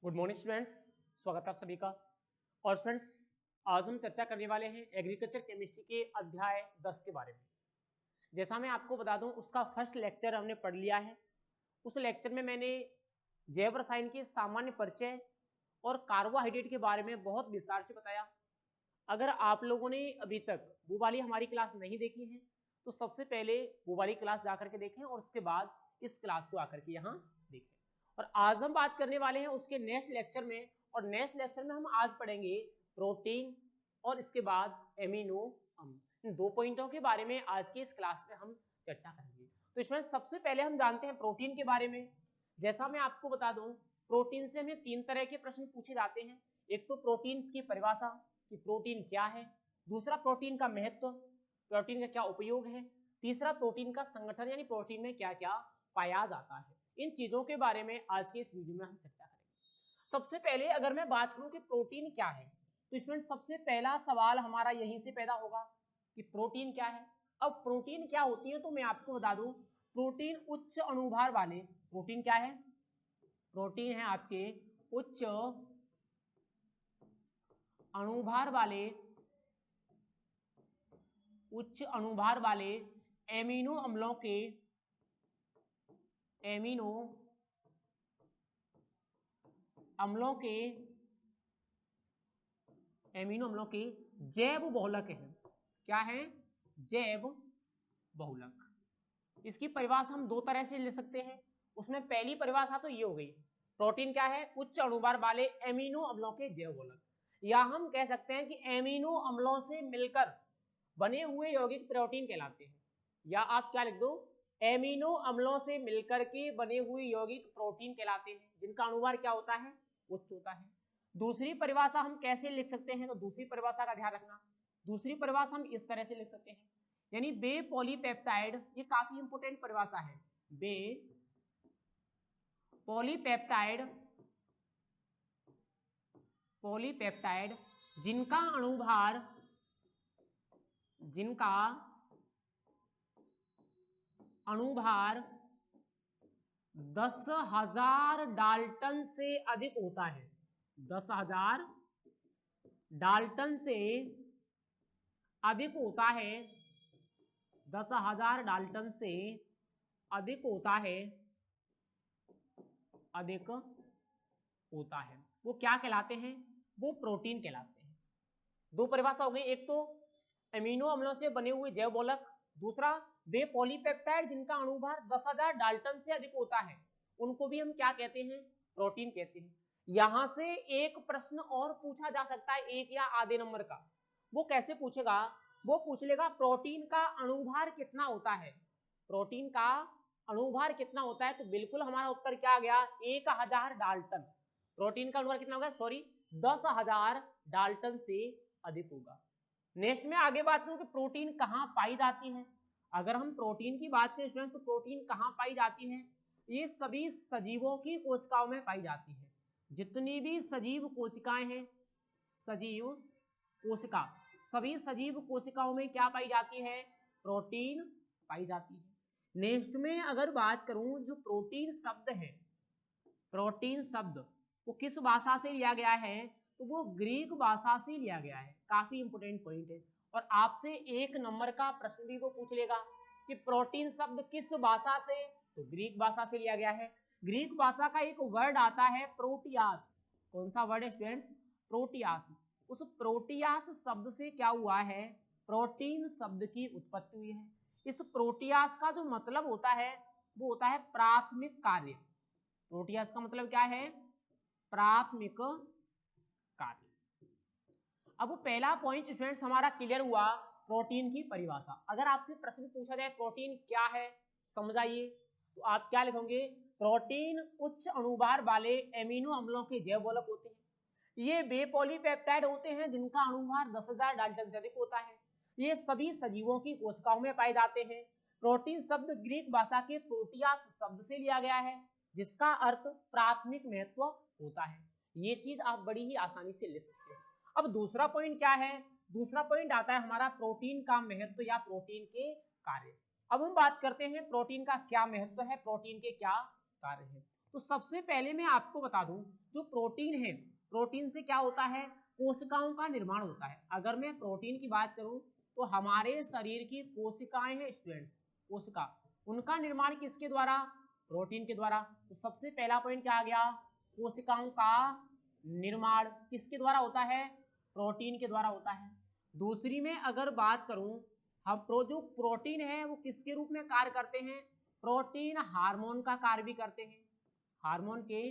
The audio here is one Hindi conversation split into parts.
गुड मॉर्निंग स्टूडेंट्स, स्वागत है आप सभी का। और स्टूडेंट्स, आज हम चर्चा करने वाले हैं एग्रीकल्चर केमिस्ट्री के अध्याय 10 के बारे में। जैसा मैं आपको बता दूं, उसका फर्स्ट लेक्चर हमने पढ़ लिया है। उस लेक्चर में मैंने जैव रसायन के सामान्य परिचय और कार्बोहाइड्रेट के बारे में बहुत विस्तार से बताया। अगर आप लोगों ने अभी तक वो वाली हमारी क्लास नहीं देखी है तो सबसे पहले वो वाली क्लास जाकर के देखें और उसके बाद इस क्लास को आकर के यहाँ देखें। और आज हम बात करने वाले हैं उसके नेक्स्ट लेक्चर में, और नेक्स्ट लेक्चर में हम आज पढ़ेंगे प्रोटीन और इसके बाद एमिनो अम्ल। इन दो पॉइंटों के बारे में आज की इस क्लास में हम चर्चा करेंगे। तो इसमें सबसे पहले हम जानते हैं प्रोटीन के बारे में। जैसा मैं आपको बता दूं, प्रोटीन से हमें तीन तरह के प्रश्न पूछे जाते हैं। एक तो प्रोटीन की परिभाषा कि प्रोटीन क्या है, दूसरा प्रोटीन का महत्व, प्रोटीन का क्या उपयोग है, तीसरा प्रोटीन का संगठन यानी प्रोटीन में क्या क्या पाया जाता है। इन चीजों के बारे में आज के इस वीडियो में हम चर्चा करेंगे। सबसे पहले अगर मैं बात करूं कि प्रोटीन क्या है, तो इसमें सबसे पहला सवाल हमारा यहीं से पैदा होगा कि प्रोटीन क्या है। अब प्रोटीन क्या होती है तो मैं आपको बता दूं, प्रोटीन उच्च अणुभार वाले, प्रोटीन क्या है, प्रोटीन है आपके उच्च अणुभार वाले, उच्च अणुभार वाले एमिनो अम्लों के, एमिनो अम्लों के, एमिनो अम्लों के जैव बहुलक है। क्या है? जैव बहुलक। इसकी परिभाषा हम दो तरह से ले सकते हैं। उसमें पहली परिभाषा तो ये हो गई, प्रोटीन क्या है, उच्च अणुभार वाले एमिनो अम्लों के जैव बहुलक, या हम कह सकते हैं कि एमिनो अम्लों से मिलकर बने हुए यौगिक प्रोटीन कहलाते हैं। या आप क्या लिख दो, एमिनो अम्लों से मिलकर के बने हुए यौगिक प्रोटीन कहलाते हैं, जिनका अणुभार क्या होता है, उच्च होता है। दूसरी परिभाषा हम कैसे लिख सकते हैं, तो दूसरी परिभाषा का ध्यान रखना। दूसरी परिभाषा हम इस तरह से लिख सकते हैं, यानी बे पॉलीपेप्टाइड, ये काफी इंपोर्टेंट परिभाषा है, बे पॉलीपेप्टाइड, पॉलीपेप्टाइड जिनका अणुभार, जिनका अणुभार 10,000 डाल्टन से अधिक होता है, 10,000 डाल्टन से अधिक होता है, 10,000 डाल्टन से अधिक होता है, अधिक होता है, वो क्या कहलाते हैं, वो प्रोटीन कहलाते हैं। दो परिभाषा हो गई, एक तो एमिनो अम्लों से बने हुए जैव बहुलक, दूसरा वे पॉलीपेप्टाइड जिनका अणुभार 10,000 डाल्टन से अधिक होता है, उनको भी हम क्या कहते हैं, प्रोटीन कहते हैं। यहां से एक प्रश्न और पूछा जा सकता है, एक या आधे नंबर का। वो कैसे पूछेगा, वो पूछ लेगा प्रोटीन का अणुभार कितना होता है, प्रोटीन का अणुभार कितना होता है। तो बिल्कुल हमारा उत्तर क्या आ गया, 1,000 डाल्टन। प्रोटीन का अणुभार कितना होगा, सॉरी 10,000 डाल्टन से अधिक होगा। नेक्स्ट में आगे बात करूं कि प्रोटीन कहां पाई जाती है। अगर हम प्रोटीन की बात करें स्टूडेंट्स, तो प्रोटीन कहां पाई जाती है, ये सभी सजीवों की कोशिकाओं में पाई जाती है। जितनी भी सजीव कोशिकाएं हैं, सजीव कोशिका, सभी सजीव कोशिकाओं में क्या पाई जाती है, प्रोटीन पाई जाती है। नेक्स्ट में अगर बात करूं, जो प्रोटीन शब्द है, प्रोटीन शब्द वो किस भाषा से लिया गया है, तो वो ग्रीक भाषा से लिया गया है। काफी इंपोर्टेंट पॉइंट है, और आपसे एक नंबर का प्रश्न भी वो पूछ लेगा कि प्रोटीन शब्द किस भाषा से, तो ग्रीक भाषा से लिया गया है। ग्रीक भाषा का एक वर्ड आता है प्रोटियास। कौन सा वर्ड है स्टूडेंट्स, प्रोटियास। उस प्रोटियास शब्द से क्या हुआ है, प्रोटीन शब्द की उत्पत्ति हुई है। इस प्रोटियास का जो मतलब होता है वो होता है प्राथमिक कार्य। प्रोटियास का मतलब क्या है, प्राथमिक कार्य। अब वो पहला पॉइंट स्टूडेंट्स हमारा क्लियर हुआ, प्रोटीन की परिभाषा। अगर आपसे प्रश्न पूछा जाए प्रोटीन क्या है, समझाइए, तो आप क्या लिखोगे, प्रोटीन उच्च अणुभार वाले एमिनो अम्लों के जैव बहुलक होते हैं। ये बे पॉलीपेप्टाइड होते हैं जिनका अणुभार 10,000 डाल्टन से अधिक होता है। ये सभी सजीवों की कोशिकाओं में पाए जाते हैं। प्रोटीन शब्द ग्रीक भाषा के प्रोटियास शब्द से लिया गया है, जिसका अर्थ प्राथमिक महत्व होता है। ये चीज आप बड़ी ही आसानी से ले सकते हैं। अब दूसरा पॉइंट क्या है, दूसरा पॉइंट आता है हमारा प्रोटीन का महत्व या प्रोटीन के कार्य। अब हम बात करते हैं प्रोटीन का क्या महत्व है, प्रोटीन के क्या कार्य है। तो सबसे पहले मैं आपको बता दूं, जो प्रोटीन है, प्रोटीन से क्या होता है, कोशिकाओं का निर्माण होता है। अगर मैं प्रोटीन की बात करूं तो हमारे शरीर की कोशिकाएं हैं स्टूडेंट्स, कोशिका, उनका निर्माण किसके द्वारा, प्रोटीन के द्वारा। तो सबसे पहला पॉइंट क्या आ गया, कोशिकाओं का निर्माण किसके द्वारा होता है, प्रोटीन के द्वारा होता है। दूसरी में अगर बात करूं, हम जो प्रोटीन है वो किसके रूप में कार्य करते हैं, प्रोटीन हार्मोन का कार्य भी करते हैं, हार्मोन के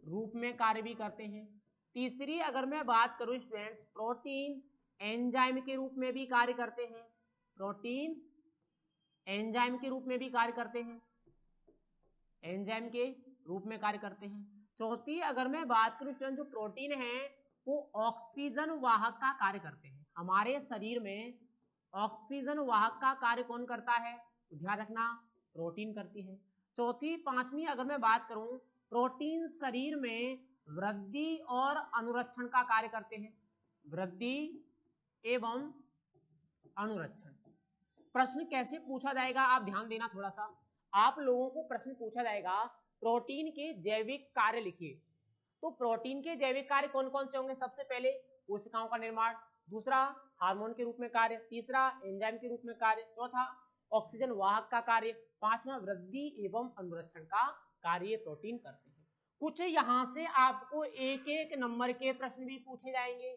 रूप में कार्य भी करते हैं। तीसरी अगर मैं बात करूं स्टूडेंट्स, प्रोटीन एंजाइम के रूप में भी कार्य करते हैं, प्रोटीन एंजाइम के रूप में भी कार्य करते हैं, एंजाइम के रूप में कार्य करते हैं। चौथी अगर मैं बात करूं स्टूडेंट, जो प्रोटीन है वो ऑक्सीजन वाहक का कार्य करते हैं। हमारे शरीर में ऑक्सीजन वाहक का कार्य कौन करता है, तो ध्यान रखना प्रोटीन करती है। चौथी पांचवी अगर मैं बात करूं, प्रोटीन शरीर में वृद्धि और अनुरक्षण का कार्य करते हैं, वृद्धि एवं अनुरक्षण। प्रश्न कैसे पूछा जाएगा आप ध्यान देना थोड़ा सा, आप लोगों को प्रश्न पूछा जाएगा प्रोटीन के जैविक कार्य लिखिए। तो प्रोटीन के जैविक कार्य कौन कौन से होंगे, सबसे पहले कोशिकाओं का निर्माण, दूसरा हार्मोन के रूप में कार्य, तीसरा एंजाइम के रूप में कार्य, चौथा ऑक्सीजन वाहक का कार्य, पांचवा वृद्धि एवं अनुरक्षण का कार्य प्रोटीन करते हैं। कुछ यहां से आपको एक एक नंबर के प्रश्न भी पूछे जाएंगे।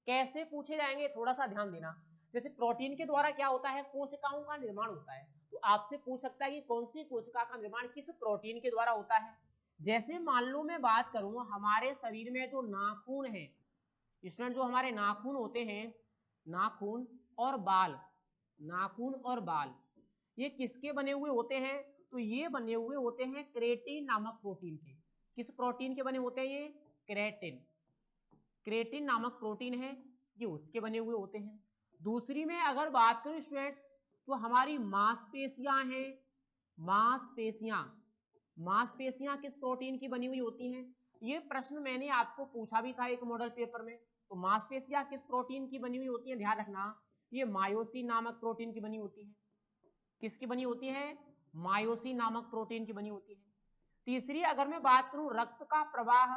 कैसे पूछे जाएंगे थोड़ा सा ध्यान देना। जैसे प्रोटीन के द्वारा क्या होता है, कोशिकाओं का निर्माण होता है, तो आपसे पूछ सकता है कि कौन सी कोशिका का निर्माण किस प्रोटीन के द्वारा होता है। जैसे मान लो मैं बात करूं, हमारे शरीर में जो नाखून है, इसमें जो हमारे नाखून होते हैं, नाखून और बाल, नाखून और बाल, ये किसके बने हुए होते हैं, तो ये बने हुए होते हैं क्रेटिन नामक प्रोटीन के। किस प्रोटीन के बने होते हैं ये, क्रेटिन, क्रेटिन नामक प्रोटीन है, ये उसके बने हुए होते हैं। दूसरी में अगर बात करूं स्टूडेंट्स, जो हमारी मांसपेशियां हैं, मांसपेशियां, मांसपेशियां किस प्रोटीन की बनी हुई होती हैं, ये प्रश्न मैंने आपको पूछा भी था एक मॉडल पेपर में। तो मांसपेशियां किस प्रोटीन की बनी हुई होती हैं, ध्यान रखना, ये मायोसिन नामक प्रोटीन की बनी होती है। किसकी बनी होती है, मायोसिन नामक प्रोटीन की बनी होती है। तीसरी अगर मैं बात करूं रक्त का प्रवाह,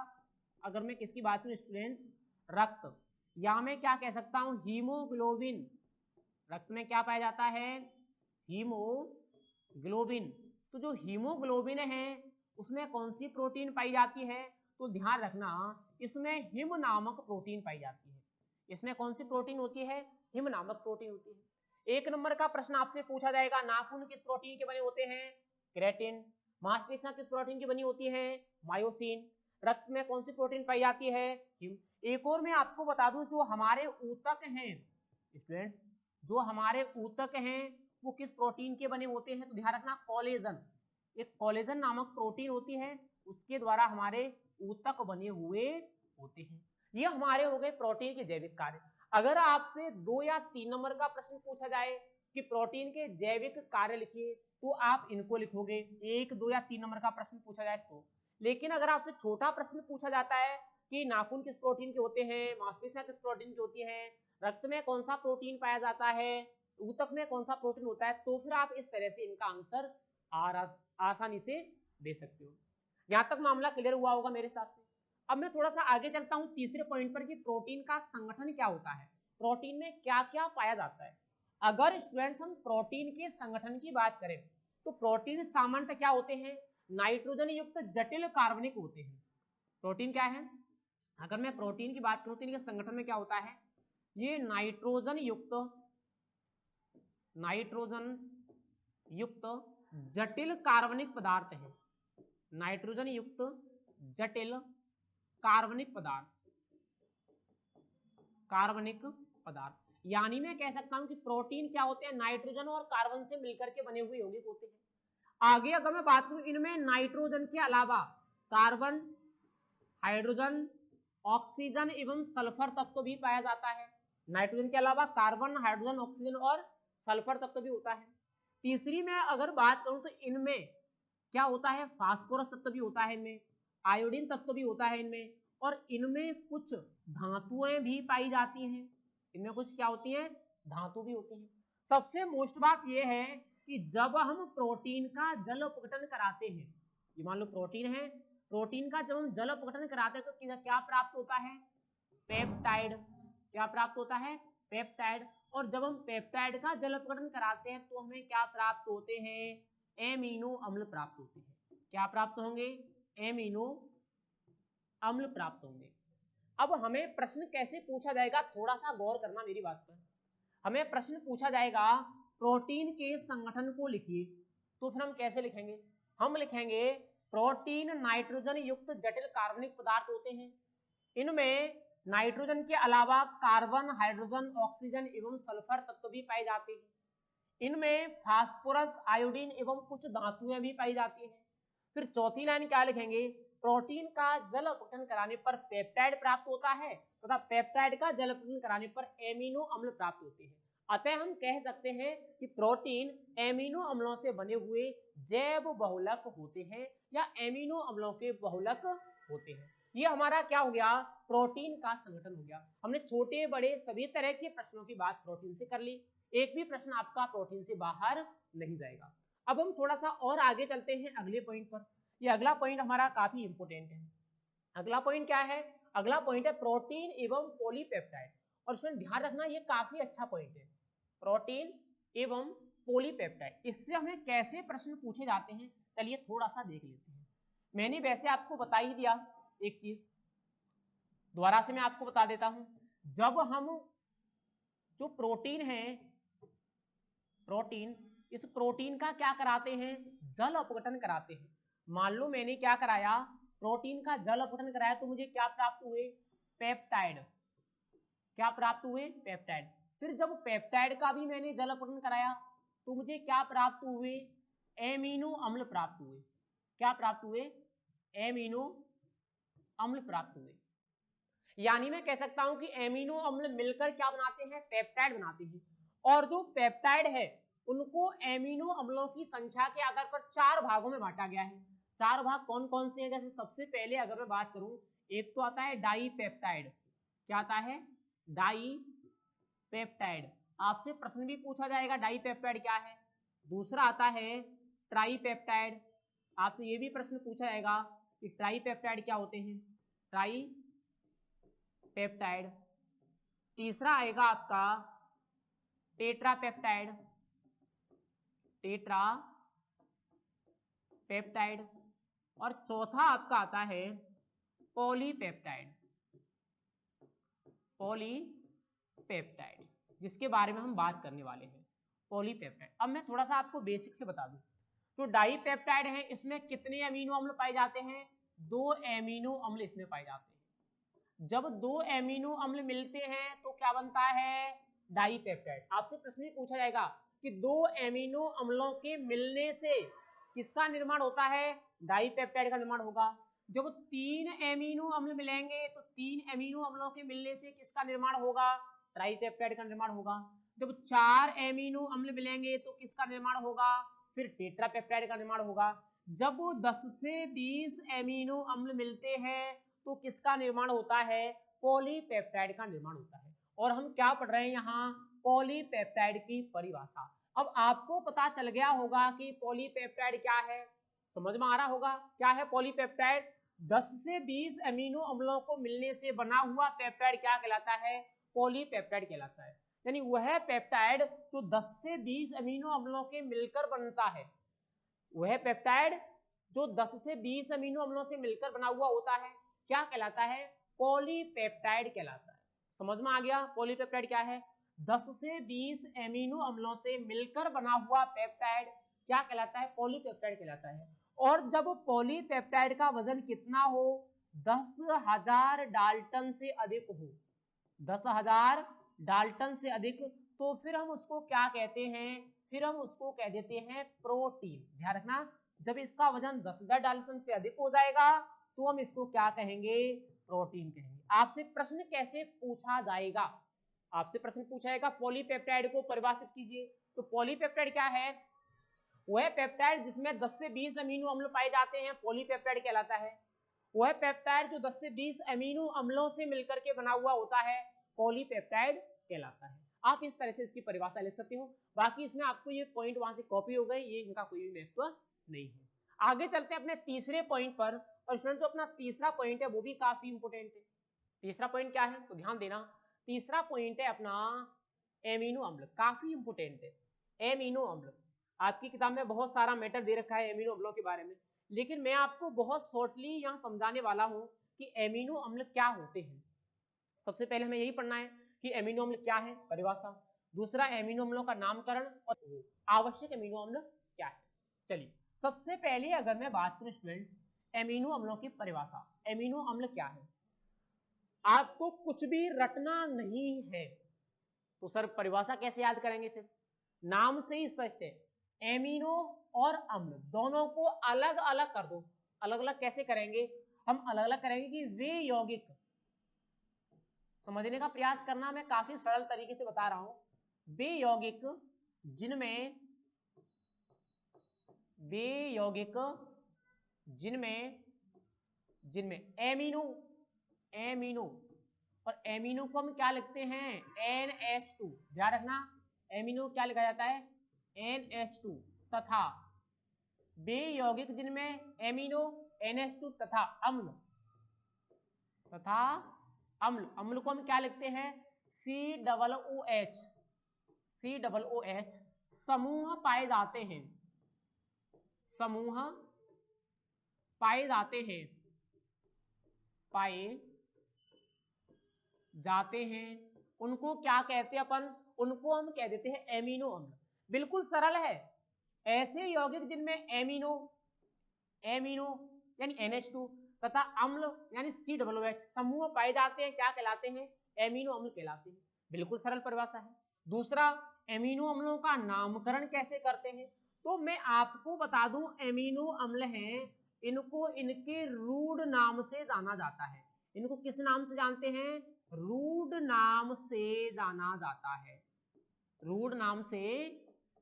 अगर मैं किसकी बात करूं स्टूडेंट्स, रक्त, या मैं क्या कह सकता हूं, हीमोग्लोबिन, रक्त में क्या पाया जाता है, हीमोग्लोबिन। तो जो हीमोग्लोबिन है उसमें कौन सी प्रोटीन पाई जाती है, तो ध्यान रखना इसमें हिम नामक प्रोटीन पाई जाती है। इसमें कौन सी प्रोटीन होती है, हिम नामक प्रोटीन होती है। एक नंबर का प्रश्न आपसे पूछा जाएगा, नाखून किस प्रोटीन के बने होते हैं, क्रेटिन, मांसपेशियां किस प्रोटीन की बनी होती है, मायोसिन, रक्त में कौन सी प्रोटीन पाई जाती है, हिम। एक और मैं आपको बता दूं, जो हमारे ऊतक हैं स्टूडेंट्स, जो हमारे ऊतक हैं वो किस प्रोटीन के बने होते हैं, तो ध्यान रखना कोलेजन, एक कोलेजन नामक प्रोटीन होती है, उसके द्वारा हमारे ऊतक बने हुए होते हैं। ये हमारे हो गए प्रोटीन के जैविक कार्य। अगर आपसे 2 या 3 नंबर का प्रश्न पूछा जाए कि प्रोटीन के जैविक कार्य लिखिए, तो आप इनको लिखोगे, 1, 2 या 3 नंबर का प्रश्न पूछा जाए तो। लेकिन अगर आपसे छोटा प्रश्न पूछा जाता है कि नाखून किस प्रोटीन के होते हैं, मांसपेशियां किस प्रोटीन की होती है, रक्त में कौन सा प्रोटीन पाया जाता है, ऊतक में कौन सा प्रोटीन होता है, तो फिर आप इस तरह से इनका आंसर आसानी से दे सकते हो। यहां तक मामला क्लियर हुआ होगा मेरे हिसाब से। अब मैं थोड़ा सा आगे चलता हूं तीसरे पॉइंट पर कि प्रोटीन का संगठन क्या होता है, प्रोटीन में क्या क्या पाया जाता है। अगर स्टूडेंट्स हम प्रोटीन के संगठन की बात करें तो प्रोटीन सामान्यतः क्या होते हैं, नाइट्रोजन युक्त जटिल कार्बनिक होते हैं। प्रोटीन क्या है, अगर मैं प्रोटीन की बात करूं तो इनके संगठन में क्या होता है, ये नाइट्रोजन युक्त जटिल कार्बनिक पदार्थ है, नाइट्रोजन युक्त जटिल कार्बनिक पदार्थ। यानी मैं कह सकता हूं कि प्रोटीन क्या होते हैं, नाइट्रोजन और कार्बन से मिलकर के बने हुए यौगिक होते हैं। आगे अगर मैं बात करूं, इनमें नाइट्रोजन के अलावा कार्बन, हाइड्रोजन, ऑक्सीजन एवं सल्फर तत्व भी पाया जाता है। नाइट्रोजन के अलावा कार्बन, हाइड्रोजन, ऑक्सीजन और सल्फर तत्व भी होता है। तीसरी में अगर बात करूं तो इनमें क्या होता है, फास्फोरस तत्व भी होता है इनमें, आयोडीन तत्व भी होता है इनमें, और इनमें कुछ धातुएं भी पाई जाती हैं। इनमें कुछ क्या होती हैं, धातु भी होती हैं। सबसे मोस्ट बात यह है कि जब हम प्रोटीन का जल अपघटन कराते हैं, ये मान लो प्रोटीन है, प्रोटीन का जब हम जल अपघटन कराते हैं तो क्या प्राप्त होता है? पेप्टाइड। क्या प्राप्त होता है? पेप्टाइड। और जब हम पेप्टाइड का जल अपघटन कराते हैं तो हमें क्या प्राप्त होते हैं? एमिनो अम्ल प्राप्त होते हैं। क्या प्राप्त होंगे? एमिनो अम्ल प्राप्त होंगे। अब हमें प्रश्न कैसे पूछा जाएगा, थोड़ा सा गौर करना मेरी बात पर। हमें प्रश्न पूछा जाएगा प्रोटीन के संगठन को लिखिए, तो फिर हम कैसे लिखेंगे? हम लिखेंगे प्रोटीन नाइट्रोजन युक्त जटिल कार्बनिक पदार्थ होते हैं। इनमें नाइट्रोजन के अलावा कार्बन, हाइड्रोजन, ऑक्सीजन एवं सल्फर तत्व भी पाए जाते हैं। इनमें फास्फोरस, आयोडीन एवं कुछ धातुएं भी पाई जाती हैं। फिर चौथी लाइन क्या लिखेंगे? प्रोटीन का जल अपघटन कराने पर पेप्टाइड प्राप्त होता है तथा पेप्टाइड का जल अपघटन कराने पर एमिनो अम्ल प्राप्त होते हैं। अतः हम कह सकते हैं कि प्रोटीन एमिनो अम्लों से बने हुए जैव बहुलक होते हैं या एमिनो अम्लों के बहुलक होते हैं। ये हमारा क्या हो गया? प्रोटीन का संगठन हो गया। हमने छोटे बड़े सभी तरह के प्रश्नों की बात प्रोटीन से कर ली, एक भी प्रश्न आपका प्रोटीन से बाहर नहीं जाएगा। अब हम थोड़ा सा और आगे चलते हैं अगले पॉइंट पर। ये अगला पॉइंट हमारा काफी इंपोर्टेंट है। अगला पॉइंट क्या है? अगला पॉइंट है प्रोटीन एवं पॉलीपेप्टाइड। और इसमें ध्यान रखना ये काफी अच्छा पॉइंट है, प्रोटीन एवं पॉलीपेप्टाइड। इससे हमें कैसे प्रश्न पूछे जाते हैं चलिए थोड़ा सा देख लेते हैं। मैंने वैसे आपको बता ही दिया, एक चीज दोबारा से मैं आपको बता देता हूं। जब हम जो प्रोटीन है, प्रोटीन, इस प्रोटीन का क्या कराते हैं? जल अपघटन कराते हैं। मान लो मैंने क्या कराया? प्रोटीन का जल अपघटन कराया तो मुझे क्या प्राप्त हुए? पेप्टाइड। क्या प्राप्त हुए? पेप्टाइड। फिर जब पेप्टाइड का भी मैंने जल अपघटन कराया तो मुझे क्या प्राप्त हुए? एमिनो अम्ल प्राप्त हुए। क्या प्राप्त हुए? एमिनो अम्ल प्राप्त हुए। यानी मैं कह सकता हूं कि एमिनो अम्ल मिलकर क्या बनाते हैं? पेप्टाइड बनाते हैं। और जो पेप्टाइड है उनको एमिनो अम्लों की संख्या के आधार पर 4 भागों में बांटा गया है। 4 भाग कौन कौन से हैं? जैसे सबसे पहले अगर मैं बात करूं, एक तो आता है डाई पेप्टाइड। क्या आता है? Dipeptide. आपसे प्रश्न भी पूछा जाएगा डाई पेप्टाइड क्या है। दूसरा आता है ट्राई पेप्टाइड। आपसे ये भी प्रश्न पूछा जाएगा कि ट्राई पेप्टाइड क्या होते हैं? Try peptide. तीसरा आएगा आपका टेट्रा पेप्टाइड। Tetra peptide. और चौथा आपका आता है पॉलीपेप्टाइड। पॉलीपेप्टाइड जिसके बारे में हम बात करने वाले हैं, पॉलीपेप्टाइड। अब मैं थोड़ा सा आपको बेसिक से बता दूं, तो डाई पेप्टाइड है इसमें कितने अमीनो अम्ल पाए जाते हैं? 2 एमिनो अम्ल इसमें पाए जाते हैं। जब 2 एमिनो अम्ल मिलते हैं तो क्या बनता है? Dipeptide. आपसे प्रश्न भी पूछा जाएगा कि 2 एमिनो अम्लों के मिलने से किसका निर्माण होता है? डाई पेप्टाइड का निर्माण होगा। जब 3 एमिनो अम्ल मिलेंगे तो 3 एमिनो अम्लों के मिलने से किसका निर्माण होगा? ट्राई पेप्टाइड का निर्माण होगा। जब 4 एमिनो अम्ल मिलेंगे तो किसका निर्माण होगा? फिर टेट्रा पेप्टाइड का निर्माण होगा। जब 10 से 20 एमिनो अम्ल मिलते हैं तो किसका निर्माण होता है? पॉलीपेप्टाइड का निर्माण होता है। और हम क्या पढ़ रहे हैं यहाँ? पॉलीपेप्टाइड की परिभाषा। अब आपको पता चल गया होगा कि पॉलीपेप्टाइड क्या है, समझ में आ रहा होगा क्या है पॉलीपेप्टाइड। 10 से 20 अमीनो अम्लों को मिलने से बना हुआ पेप्टाइड क्या कहलाता है? पॉलीपेप्टाइड कहलाता है। यानी वह पेप्टाइड जो 10 से 20 अमीनो अम्लों के मिलकर बनता है, वह पेप्टाइड जो 10 से 20 अमीनो अम्लों से मिलकर बना हुआ होता है क्या कहलाता है? पॉलीपेप्टाइड कहलाता है। समझ में आ गया पॉलीपेप्टाइड क्या है? 10 से 20 एमिनो अम्लों से मिलकर बना हुआ पेप्टाइड क्या कहलाता है? पॉलीपेप्टाइड कहलाता है। और जब पॉलीपेप्टाइड का वजन कितना हो? 10,000 डाल्टन से अधिक हो, 10,000 डाल्टन से अधिक, तो फिर हम उसको क्या कहते हैं? फिर हम उसको कह देते हैं प्रोटीन। ध्यान रखना, जब इसका वजन 10,000 डाल्टन से अधिक हो जाएगा तो हम इसको क्या कहेंगे? प्रोटीन कहेंगे। आपसे प्रश्न कैसे पूछा जाएगा? आपसे प्रश्न पूछा जाएगा पॉलीपेप्टाइड को परिभाषित कीजिए। तो पॉलीपेप्टाइड क्या है? वह पेप्टाइड जिसमें 10 से 20 अमीनो अम्ल पाए जाते हैं पॉलीपेप्टाइड कहलाता है। वह पेप्टाइड जो 10 से 20 अमीनो अम्लों से मिलकर के बना हुआ होता है पॉलीपेप्टाइड कहलाता है। आप इस तरह से इसकी परिभाषा लिख सकते हो। बाकी इसमें आपको ये पॉइंट वहां से कॉपी हो गए, ये इनका कोई महत्व नहीं है। आगे चलते हैं अपने तीसरे पॉइंट पर, और स्टूडेंट जो अपना तीसरा पॉइंट है वो भी काफी इंपोर्टेंट है। तीसरा पॉइंट क्या है तो ध्यान देना, तीसरा पॉइंट है अपना एमिनो अम्ल, काफी इंपोर्टेंट है। एमिनो अम्ल आपकी किताब में बहुत सारा मैटर दे रखा है एमिनो अम्लों के बारे में, लेकिन मैं आपको बहुत शॉर्टली यहाँ समझाने वाला हूँ कि एमिनो अम्ल क्या होते हैं। सबसे पहले हमें यही पढ़ना है कि एमिनो अम्ल क्या है, परिभाषा, दूसरा एमिनो अम्लों का नामकरण और आवश्यक एमिनो अम्ल क्या है। चलिए सबसे पहले अगर मैं बात करूं स्टूडेंट्स एमिनो अम्लों की परिभाषा, एमिनो अम्ल क्या है, आपको कुछ भी रटना नहीं है तो सर परिभाषा कैसे याद करेंगे, फिर नाम से ही स्पष्ट है, एमिनो और अम्ल दोनों को अलग अलग कर दो। अलग अलग कैसे करेंगे, हम अलग अलग करेंगे कि वे यौगिक, समझने का प्रयास करना, मैं काफी सरल तरीके से बता रहा हूं, वे यौगिक जिनमें एमिनो एमिनो और एमिनो को हम क्या लिखते हैं NH2, ध्यान रखना एमिनो क्या लिखा जाता है NH2, तथा वे यौगिक जिनमें एमिनो NH2 तथा अम्ल अम्ल को हम क्या लिखते हैं COOH समूह पाए जाते हैं, पाए जाते हैं, उनको क्या कहते हैं अपन, उनको हम कह देते हैं एमिनो अम्ल। बिल्कुल सरल है, ऐसे यौगिक जिनमें एमिनो यानी NH2 तथा अम्ल यानी COOH समूह पाए जाते हैं क्या कहलाते हैं, एमिनो अम्ल कहलाते हैं। बिल्कुल सरल परिभाषा है। दूसरा एमिनो अम्लों का नामकरण कैसे करते हैं, तो मैं आपको बता दूं एमिनो अम्ल हैं, इनको इनके रूढ़ नाम से जाना जाता है। इनको किस नाम से जानते हैं, रूढ़ नाम से जाना जाता है, रूढ़ नाम से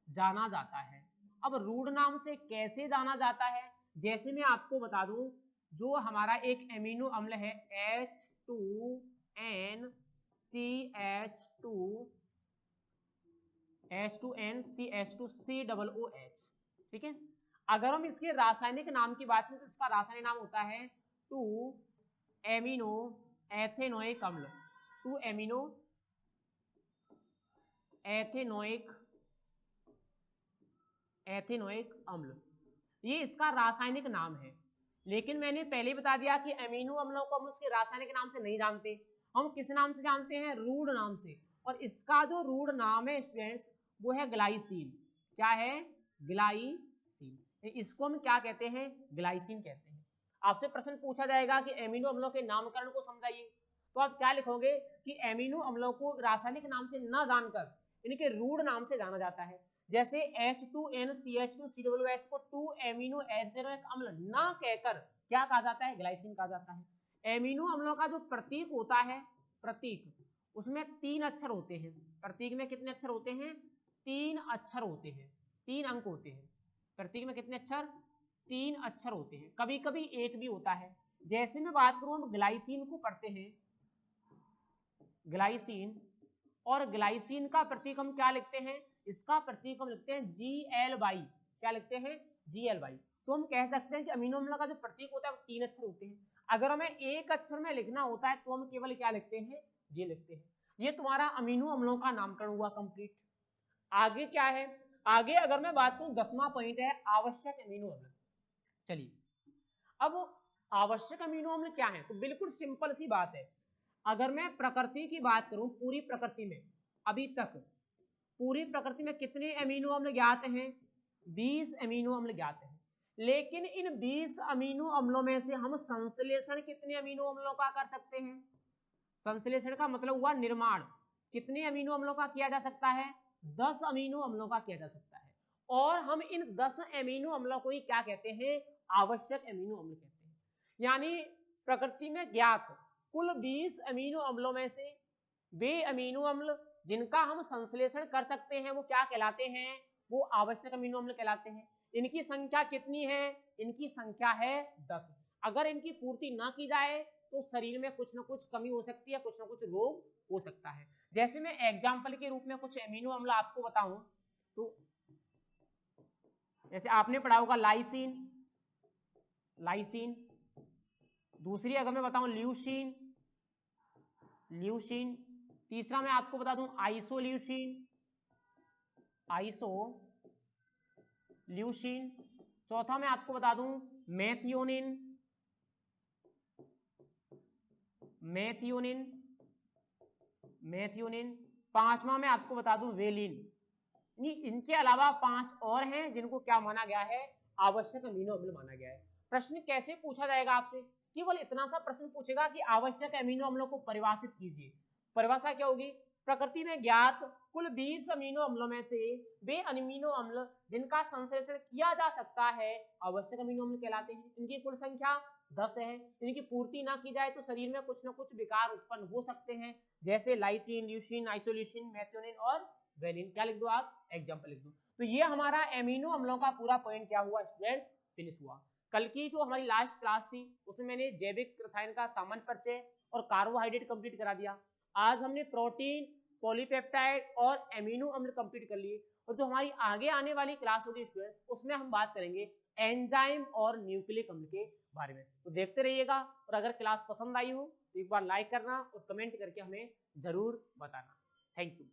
जाना जाता है। अब रूढ़ नाम से कैसे जाना जाता है, जैसे मैं आपको बता दूं, जो हमारा एक एमिनो अम्ल है H2NCH2COOH, ठीक है। अगर हम इसके रासायनिक नाम की बात करें तो इसका रासायनिक नाम होता है 2-एमिनो एथेनोइक अम्ल, 2-एमिनो एथेनोइक अम्ल, ये इसका रासायनिक नाम है। लेकिन मैंने पहले बता दिया कि एमिनो अम्लों को हम उसके रासायनिक नाम से नहीं जानते, हम किस नाम से जानते हैं, रूढ़ नाम से। और इसका जो रूढ़ नाम है स्टूडेंट्स वो है ग्लाइसिन। क्या है, ग्लाइसिन। इसको हम क्या कहते हैं, ग्लाइसिन कहते हैं। आपसे प्रश्न पूछा जाएगा कि एमिनो अम्लों के नामकरण को समझाइए, तो आप क्या लिखोगे कि एमिनो अम्लों को रासायनिक नाम से न जानकर इनके रूढ़ नाम से जाना जाता है। जैसे H2NCH2COOH को 2-एमिनो एथेनोइक अम्ल ना कहकर क्या कहा जाता है, ग्लाइसिन कहा जाता है। एमिनो अम्लों का जो प्रतीक होता है, प्रतीक उसमें 3 अक्षर होते हैं। प्रतीक में कितने अक्षर होते हैं, 3 अक्षर होते हैं, 3 अंक होते हैं। प्रतीक में कितने अक्षर, 3 अक्षर होते हैं, कभी कभी 1 भी होता है। जैसे मैं बात करूं, हम ग्लाइसिन को पढ़ते हैं, ग्लाइसिन, और ग्लाइसिन का प्रतीक हम क्या लिखते हैं, इसका प्रतीक हम लिखते हैं Gly, क्या लिखते हैं, Gly। तो हम कह सकते हैं कि अमीनो अम्ल का जो प्रतीक होता है वो 3 अक्षर होते हैं। अगर हमें 1 अक्षर में लिखना होता है तो हम केवल क्या लिखते हैं, G लिखते हैं। ये तुम्हारा अमीनो अम्लों का नामकरण हुआ कंप्लीट। आगे क्या है, आगे अगर मैं बात करूं 10वां पॉइंट है आवश्यक अमीनो अम्ल। चलिए अब आवश्यक अमीनो अम्ल क्या है, तो बिल्कुल सिंपल सी बात है। अगर मैं प्रकृति की बात करूं, पूरी प्रकृति में अभी तक पूरी प्रकृति में कितने अमीनो अम्ल ज्ञात हैं, 20 अमीनो अम्ल ज्ञात हैं। लेकिन इन 20 अमीनो अम्लों में से हम संश्लेषण कितने अमीनो अम्लों का कर सकते हैं, संश्लेषण का मतलब हुआ निर्माण, कितने अमीनो अम्लों का किया जा सकता है, 10 अमीनो अम्लों का किया जा सकता है। और हम इन 10 अमीनो अम्लों को ही क्या कहते हैं, आवश्यक अमीनो अम्ल कहते हैं। यानी प्रकृति में ज्ञात कुल 20 अमीनो अम्लों में से वे अमीनो अम्ल जिनका हम संश्लेषण कर सकते हैं वो क्या कहलाते हैं, वो आवश्यक अमीनो अम्ल कहलाते हैं। इनकी संख्या कितनी है, इनकी संख्या है 10। अगर इनकी पूर्ति ना की जाए तो शरीर में कुछ ना कुछ कमी हो सकती है, कुछ ना कुछ रोग हो सकता है। जैसे मैं एग्जाम्पल के रूप में कुछ अमीनो अम्ल आपको बताऊं, तो जैसे आपने पढ़ा होगा लाइसिन, दूसरी अगर मैं बताऊं ल्यूसीन, ल्यूसीन। तीसरा मैं आपको बता दूं आइसोल्यूसीन, आइसोल्यूसीन। चौथा मैं आपको बता दूं मेथियोनिन, मेथियोनिन, मेथियोनिन। पांचवा मैं आपको बता दूं वेलिन। इनके अलावा 5 और हैं जिनको क्या माना गया है, आवश्यक अमीनो अम्ल माना गया है। प्रश्न कैसे पूछा जाएगा आपसे, केवल इतना सा प्रश्न पूछेगा कि आवश्यक अमीनो अम्लों को परिभाषित कीजिए। परिभाषा क्या होगी, प्रकृति में ज्ञात कुल 20 अमीनो अम्लों में से वे अमीनो अम्ल जिनका संश्लेषण किया जा सकता है आवश्यक अमीनो अम्ल कहलाते हैं। इनकी कुल संख्या 10 है। इनकी पूर्ति ना की जाए तो शरीर में कुछ ना कुछ विकार उत्पन्न हो सकते हैं, जैसे लाइसिन, ल्यूसीन, आइसोल्यूसिन, मेथियोनिन और वेलिन। क्या लिख दो आप, एग्जाम्पल लिख दो। तो ये हमारा एमिनो अम्लों का पूरा पॉइंट क्या हुआ स्टूडेंट्स, फिनिश हुआ। कल की जो हमारी लास्ट क्लास थी उसमें मैंने जैविक रसायन का सामान्य परिचय और कार्बोहाइड्रेट कंप्लीट करा दिया। आज हमने प्रोटीन, पॉलीपेप्टाइड और एमिनो अम्ल कंप्लीट कर लिए। और जो हमारी आगे आने वाली क्लास होगी स्टूडेंट्स उसमें हम बात करेंगे एंजाइम और न्यूक्लिक अम्ल के बारे में। तो देखते रहिएगा, और अगर क्लास पसंद आई हो तो एक बार लाइक करना और कमेंट करके हमें जरूर बताना। Thank you.